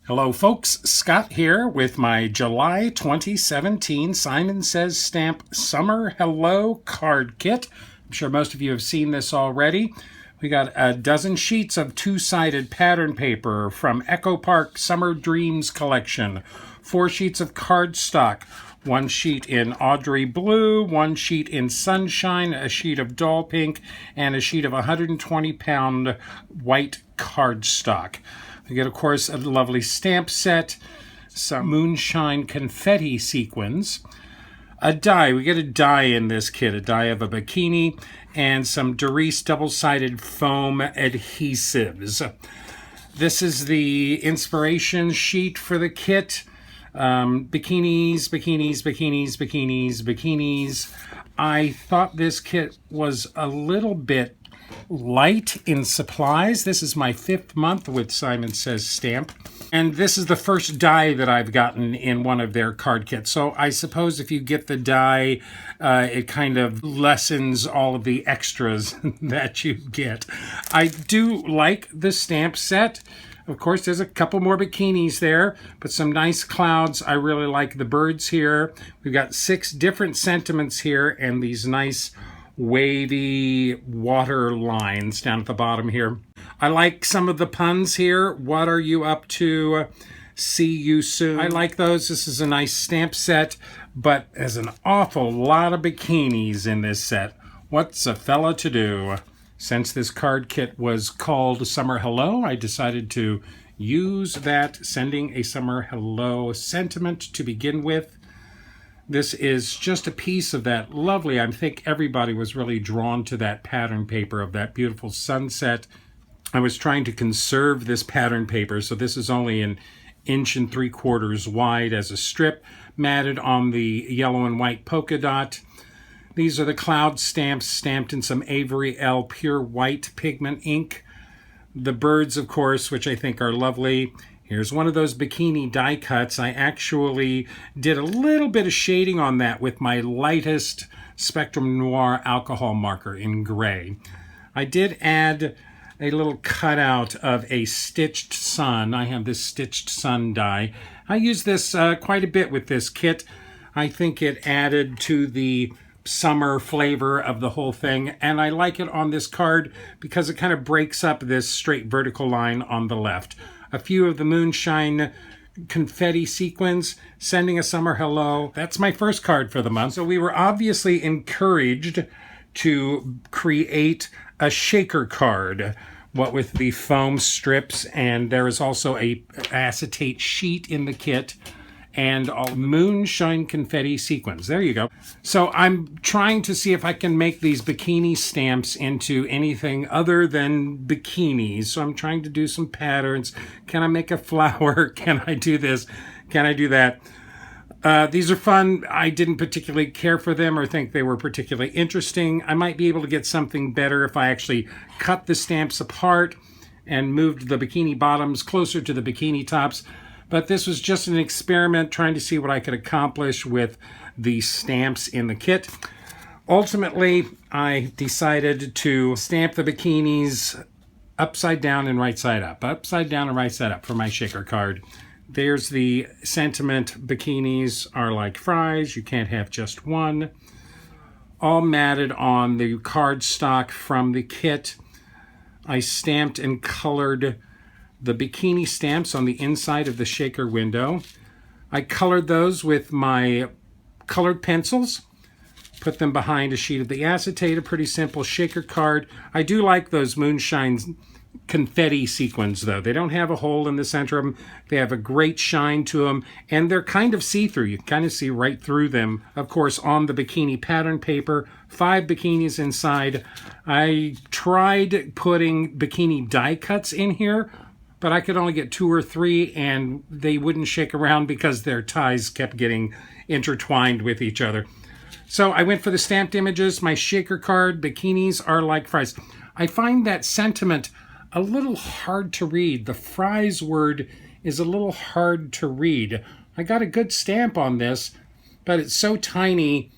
Hello folks, Scott here with my July 2017 Simon Says Stamp Summer Hello Card Kit. I'm sure most of you have seen this already. We got a dozen sheets of two-sided pattern paper from Echo Park Summer Dreams collection, 4 sheets of cardstock, 1 sheet in Audrey Blue, 1 sheet in Sunshine, a sheet of Doll Pink, and a sheet of 120-pound white cardstock. We get, of course, a lovely stamp set, some moonshine confetti sequins, a die. We get a die in this kit, a die of a bikini, and some Doris double-sided foam adhesives. This is the inspiration sheet for the kit. Bikinis, bikinis, bikinis, bikinis, bikinis. I thought this kit was a little bit light in supplies. This is my 5th month with Simon Says Stamp, and this is the first die that I've gotten in one of their card kits. So I suppose if you get the die, it kind of lessens all of the extras that you get. I do like the stamp set. Of course, there's a couple more bikinis there, but some nice clouds. I really like the birds here. We've got 6 different sentiments here and these nice wavy water lines down at the bottom here. I like some of the puns here. What are you up to? See you soon. I like those. This is a nice stamp set, but there's an awful lot of bikinis in this set. What's a fella to do? Since this card kit was called Summer Hello, I decided to use that, sending a summer hello sentiment to begin with. This is just a piece of that lovely, I think everybody was really drawn to that pattern paper of that beautiful sunset. I was trying to conserve this pattern paper, so this is only 1 3/4 inches wide as a strip, matted on the yellow and white polka dot. These are the cloud stamps stamped in some Avery L pure white pigment ink. The birds, of course, which I think are lovely. Here's one of those bikini die cuts. I actually did a little bit of shading on that with my lightest Spectrum Noir alcohol marker in gray. I did add a little cutout of a stitched sun. I have this stitched sun die. I use this quite a bit with this kit. I think it added to the summer flavor of the whole thing, and I like it on this card because it kind of breaks up this straight vertical line on the left. A few of the moonshine confetti sequins, sending a summer hello. That's my first card for the month. So we were obviously encouraged to create a shaker card, what with the foam strips, and there is also a acetate sheet in the kit, and all moonshine confetti sequins. There you go. So I'm trying to see if I can make these bikini stamps into anything other than bikinis. So I'm trying to do some patterns. Can I make a flower? Can I do this? Can I do that? These are fun. I didn't particularly care for them or think they were particularly interesting. I might be able to get something better if I actually cut the stamps apart and moved the bikini bottoms closer to the bikini tops. But this was just an experiment trying to see what I could accomplish with the stamps in the kit. Ultimately, I decided to stamp the bikinis upside down and right side up. Upside down and right side up for my shaker card. There's the sentiment, bikinis are like fries, you can't have just one. All matted on the cardstock from the kit. I stamped and colored the bikini stamps on the inside of the shaker window. I colored those with my colored pencils, put them behind a sheet of the acetate, a pretty simple shaker card. I do like those moonshine confetti sequins though. They don't have a hole in the center of them. They have a great shine to them, and they're kind of see-through. You can kind of see right through them. Of course, on the bikini pattern paper, 5 bikinis inside. I tried putting bikini die cuts in here, but I could only get 2 or 3, and they wouldn't shake around because their ties kept getting intertwined with each other. So I went for the stamped images, my shaker card, bikinis are like fries. I find that sentiment a little hard to read. The fries word is a little hard to read. I got a good stamp on this, but it's so tiny,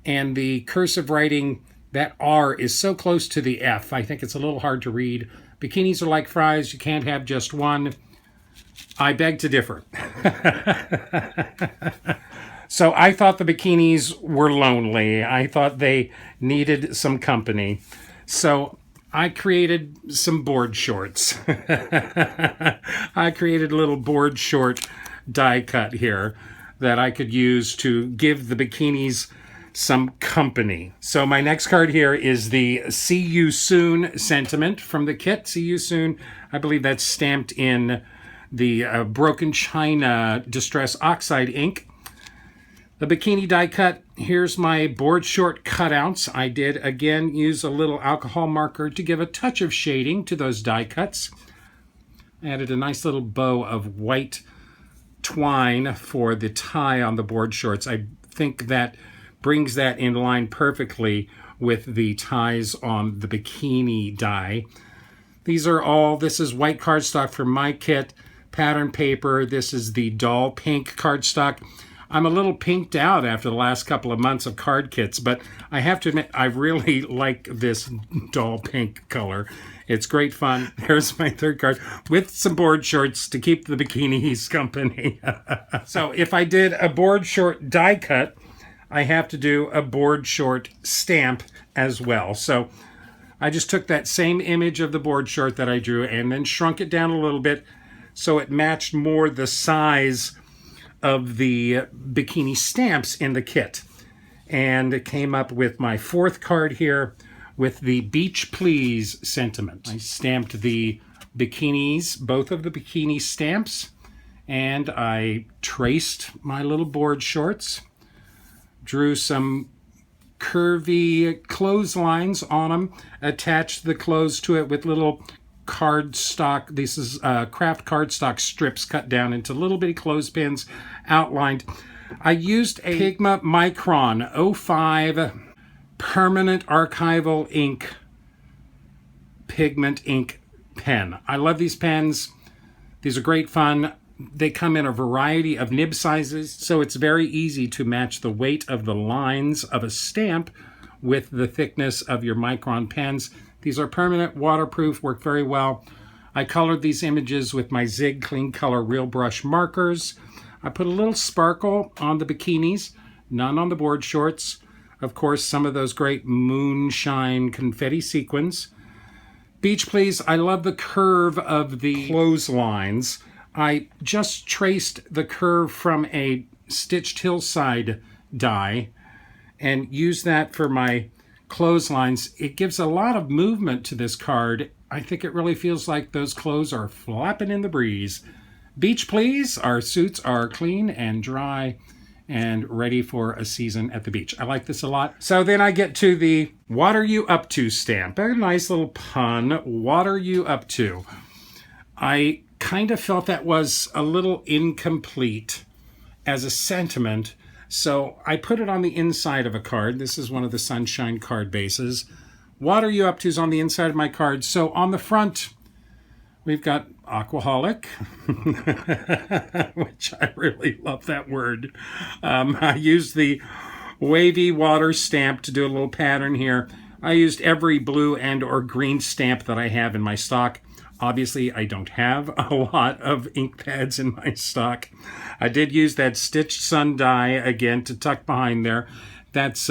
and the cursive writing, that R is so close to the F. I think it's a little hard to read. Bikinis are like fries. You can't have just one. I beg to differ. So I thought the bikinis were lonely. I thought they needed some company. So I created some board shorts. I created a little board short die cut here that I could use to give the bikinis some company. So my next card here is the See You Soon sentiment from the kit. See You Soon, I believe that's stamped in the Broken China Distress Oxide ink. The bikini die cut, here's my board short cutouts. I did, again, use a little alcohol marker to give a touch of shading to those die cuts. I added a nice little bow of white twine for the tie on the board shorts. I think that brings that in line perfectly with the ties on the bikini die. These are all, this is white cardstock from my kit, pattern paper. This is the doll pink cardstock. I'm a little pinked out after the last couple of months of card kits, but I have to admit, I really like this doll pink color. It's great fun. There's my third card with some board shorts to keep the bikinis company. So if I did a board short die cut, I have to do a board short stamp as well. So I just took that same image of the board short that I drew and then shrunk it down a little bit so it matched more the size of the bikini stamps in the kit. And it came up with my fourth card here with the Beach Please sentiment. I stamped the bikinis, both of the bikini stamps, and I traced my little board shorts, drew some curvy clotheslines on them, attached the clothes to it with little cardstock. This is craft cardstock strips cut down into little bitty clothespins outlined. I used a Pigma Micron 05 permanent archival ink pigment ink pen. I love these pens. These are great fun. They come in a variety of nib sizes, so it's very easy to match the weight of the lines of a stamp with the thickness of your Micron pens. These are permanent, waterproof, work very well. I colored these images with my Zig Clean Color Real Brush markers. I put a little sparkle on the bikinis, none on the board shorts. Of course, some of those great moonshine confetti sequins. Beach Please, I love the curve of the clotheslines. I just traced the curve from a stitched hillside die and used that for my clotheslines. It gives a lot of movement to this card. I think it really feels like those clothes are flapping in the breeze. Beach Please, our suits are clean and dry and ready for a season at the beach. I like this a lot. So then I get to the What Are You Up To stamp. A nice little pun, What Are You Up To? I kind of felt that was a little incomplete as a sentiment, so I put it on the inside of a card. This is one of the Sunshine card bases. What Are You Up To is on the inside of my card. So on the front, we've got Aquaholic, which I really love that word. I used the wavy water stamp to do a little pattern here. I used every blue and or green stamp that I have in my stock. Obviously, I don't have a lot of ink pads in my stock. I did use that Stitched Sun die again to tuck behind there. That's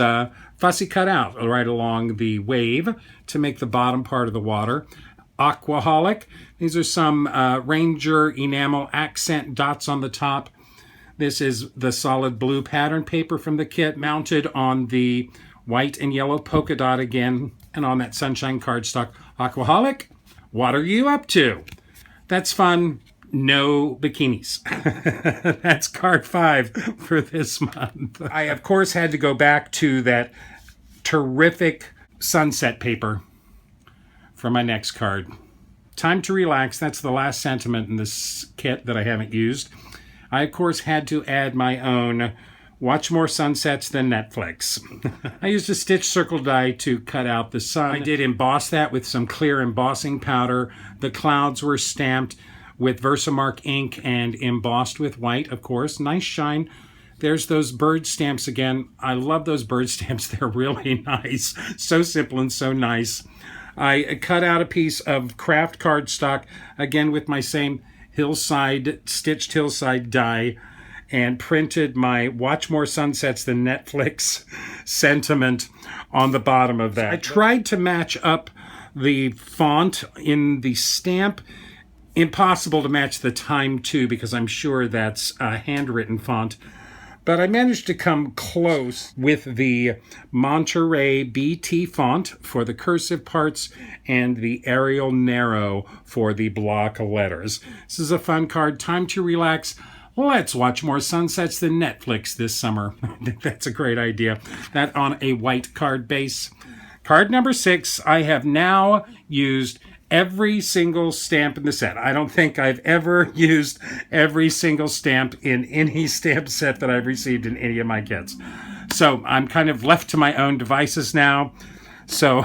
fussy cut out right along the wave to make the bottom part of the water. Aquaholic. These are some Ranger enamel accent dots on the top. This is the solid blue pattern paper from the kit mounted on the white and yellow polka dot again and on that Sunshine cardstock. Aquaholic. What are you up to? That's fun. No bikinis. That's card 5 for this month. I, of course, had to go back to that terrific sunset paper for my next card. Time to relax. That's the last sentiment in this kit that I haven't used. I, of course, had to add my own Watch More Sunsets Than Netflix. I used a stitch circle die to cut out the sun. I did emboss that with some clear embossing powder. The clouds were stamped with Versamark ink and embossed with white, of course. Nice shine. There's those bird stamps again. I love those bird stamps. They're really nice. So simple and so nice. I cut out a piece of craft cardstock, again with my same stitched hillside die and printed my Watch More Sunsets Than Netflix sentiment on the bottom of that. I tried to match up the font in the stamp. Impossible to match the time to, because I'm sure that's a handwritten font. But I managed to come close with the Monterey BT font for the cursive parts and the Arial Narrow for the block letters. This is a fun card. Time to relax. Let's watch more sunsets than Netflix this summer. I think that's a great idea. That on a white card base. Card number 6, I have now used every single stamp in the set. I don't think I've ever used every single stamp in any stamp set that I've received in any of my kits. So I'm kind of left to my own devices now. So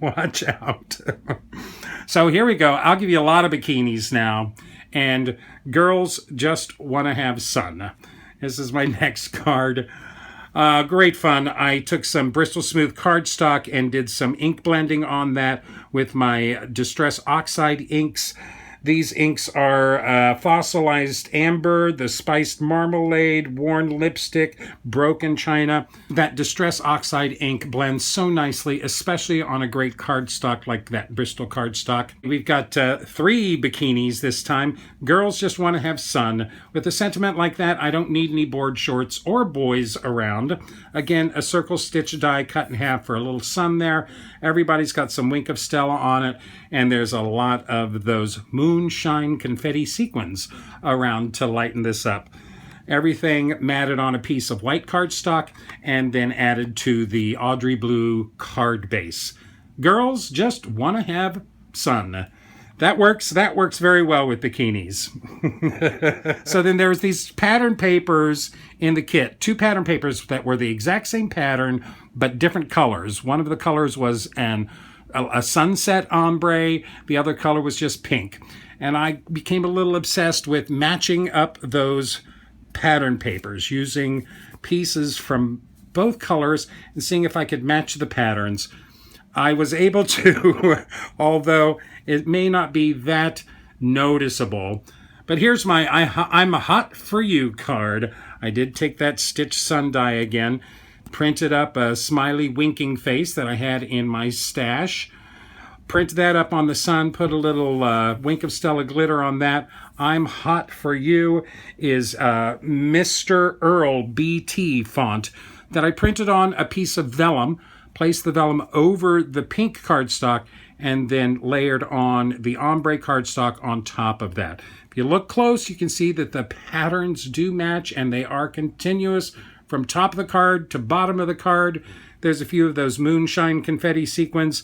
watch out. So here we go. I'll give you a lot of bikinis now. And girls just want to have sun. This is my next card. Great fun. I took some Bristol Smooth cardstock and did some ink blending on that with my Distress Oxide inks. These inks are Fossilized Amber, the Spiced Marmalade, Worn Lipstick, Broken China. That Distress Oxide ink blends so nicely, especially on a great cardstock like that Bristol cardstock. We've got 3 bikinis this time. Girls just want to have sun. With a sentiment like that, I don't need any board shorts or boys around. Again, a circle stitch die cut in half for a little sun there. Everybody's got some Wink of Stella on it, and there's a lot of those moonshine confetti sequins around to lighten this up. Everything matted on a piece of white cardstock and then added to the Audrey Blue card base. Girls just want to have sun. That works very well with bikinis. So then there's these pattern papers in the kit. 2 pattern papers that were the exact same pattern, but different colors. One of the colors was a sunset ombre. The other color was just pink. And I became a little obsessed with matching up those pattern papers, using pieces from both colors and seeing if I could match the patterns. I was able to, although it may not be that noticeable. But here's my I'm a Hot For You card. I did take that stitch sun die again, printed up a smiley winking face that I had in my stash, printed that up on the sun, put a little Wink of Stella glitter on that. I'm Hot For You is Mr. Earl BT font that I printed on a piece of vellum, placed the vellum over the pink cardstock, and then layered on the ombre cardstock on top of that. If you look close, you can see that the patterns do match, and they are continuous from top of the card to bottom of the card. There's a few of those moonshine confetti sequins.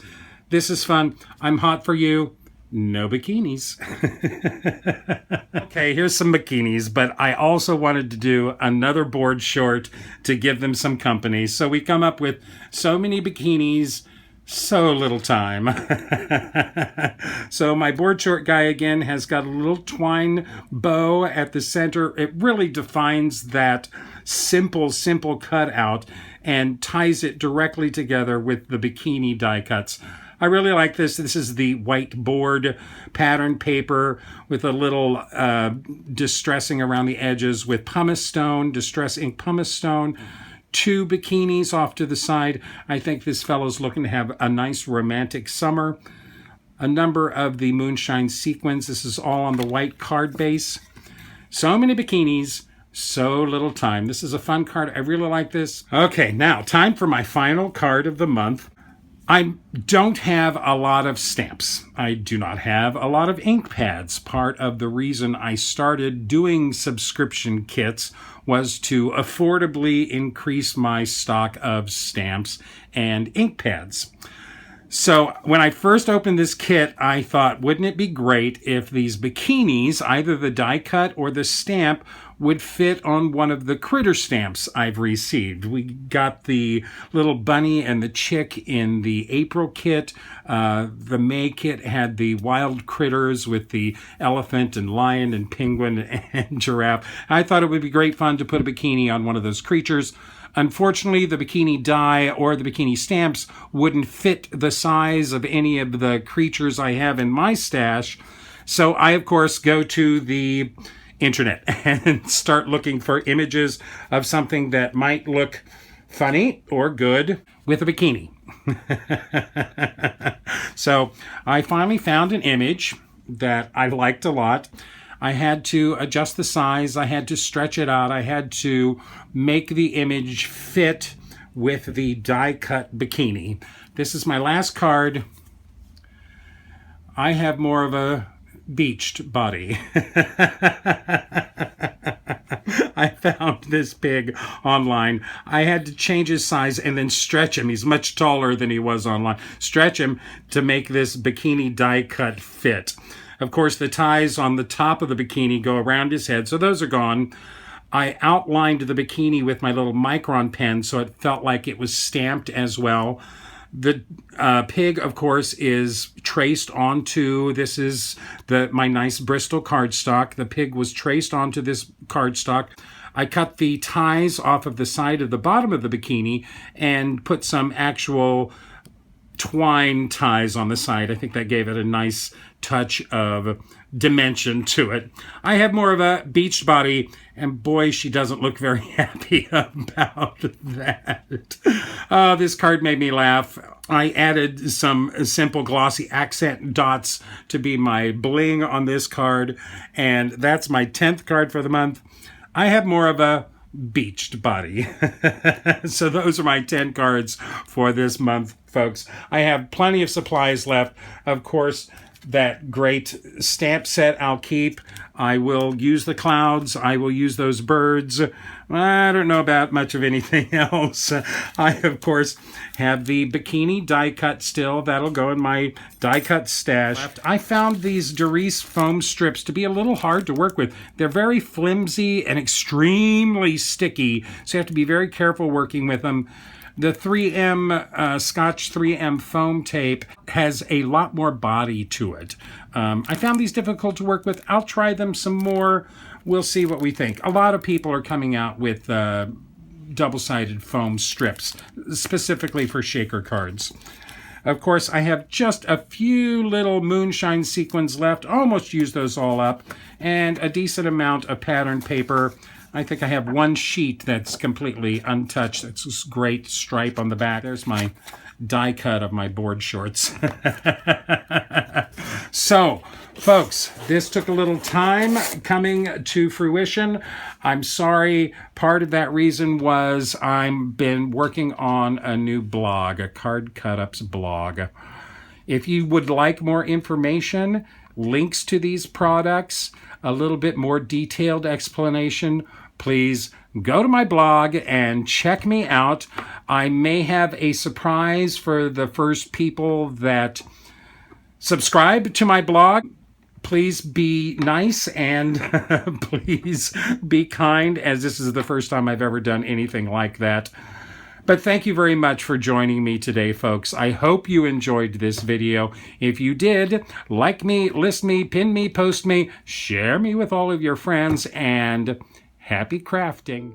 This is fun. I'm Hot For You. No bikinis. Okay, here's some bikinis, but I also wanted to do another board short to give them some company. So we come up with so many bikinis, so little time. So my board short guy again has got a little twine bow at the center. It really defines that simple cutout and ties it directly together with the bikini die cuts. I really like this. This is the white board pattern paper with a little distressing around the edges with pumice stone, distress ink pumice stone. 2 bikinis off to the side. I think this fellow's looking to have a nice romantic summer. A number of the moonshine sequins. This is all on the white card base. So many bikinis, so little time. This is a fun card. I really like this. Okay, now time for my final card of the month. I don't have a lot of stamps. I do not have a lot of ink pads. Part of the reason I started doing subscription kits was to affordably increase my stock of stamps and ink pads. So when I first opened this kit, I thought, wouldn't it be great if these bikinis, either the die cut or the stamp, would fit on one of the critter stamps I've received. We got the little bunny and the chick in the April kit. The May kit had the wild critters with the elephant and lion and penguin and giraffe. I thought it would be great fun to put a bikini on one of those creatures. Unfortunately, the bikini die or the bikini stamps wouldn't fit the size of any of the creatures I have in my stash. So I, of course, go to the internet and start looking for images of something that might look funny or good with a bikini. So I finally found an image that I liked a lot. I had to adjust the size. I had to stretch it out. I had to make the image fit with the die-cut bikini. This is my last card. I have more of a beached body. I found this pig online. I had to change his size and then stretch him. He's much taller than he was online. Stretch him to make this bikini die cut fit. Of course, the ties on the top of the bikini go around his head, so those are gone. I outlined the bikini with my little micron pen so it felt like it was stamped as well. The pig, of course, is traced onto, this is my nice Bristol cardstock. The pig was traced onto this cardstock. I cut the ties off of the side of the bottom of the bikini and put some actual twine ties on the side. I think that gave it a nice touch of dimension to it. I have more of a beached body, and boy, she doesn't look very happy about that. This card made me laugh. I added some simple glossy accent dots to be my bling on this card, and that's my 10th card for the month. I have more of a beached body. So those are my 10 cards for this month, folks. I have plenty of supplies left. Of course, that great stamp set I'll keep. I will use the clouds. I will use those birds. I don't know about much of anything else. I, of course, have the bikini die cut still. That'll go in my die cut stash. I found these Doris foam strips to be a little hard to work with. They're very flimsy and extremely sticky, so you have to be very careful working with them. The 3M Scotch 3M foam tape has a lot more body to it. I found these difficult to work with. I'll try them some more. We'll see what we think. A lot of people are coming out with double-sided foam strips, specifically for shaker cards. Of course, I have just a few little moonshine sequins left. Almost used those all up. And a decent amount of pattern paper. I think I have one sheet that's completely untouched. That's this great stripe on the back. There's my die cut of my board shorts. So, folks, this took a little time coming to fruition. I'm sorry. Part of that reason was I've been working on a new blog, a CardCutups blog. If you would like more information, links to these products, a little bit more detailed explanation, please go to my blog and check me out. I may have a surprise for the first people that subscribe to my blog. Please be nice and please be kind, as this is the first time I've ever done anything like that. But thank you very much for joining me today, folks. I hope you enjoyed this video. If you did, like me, list me, pin me, post me, share me with all of your friends, and happy crafting.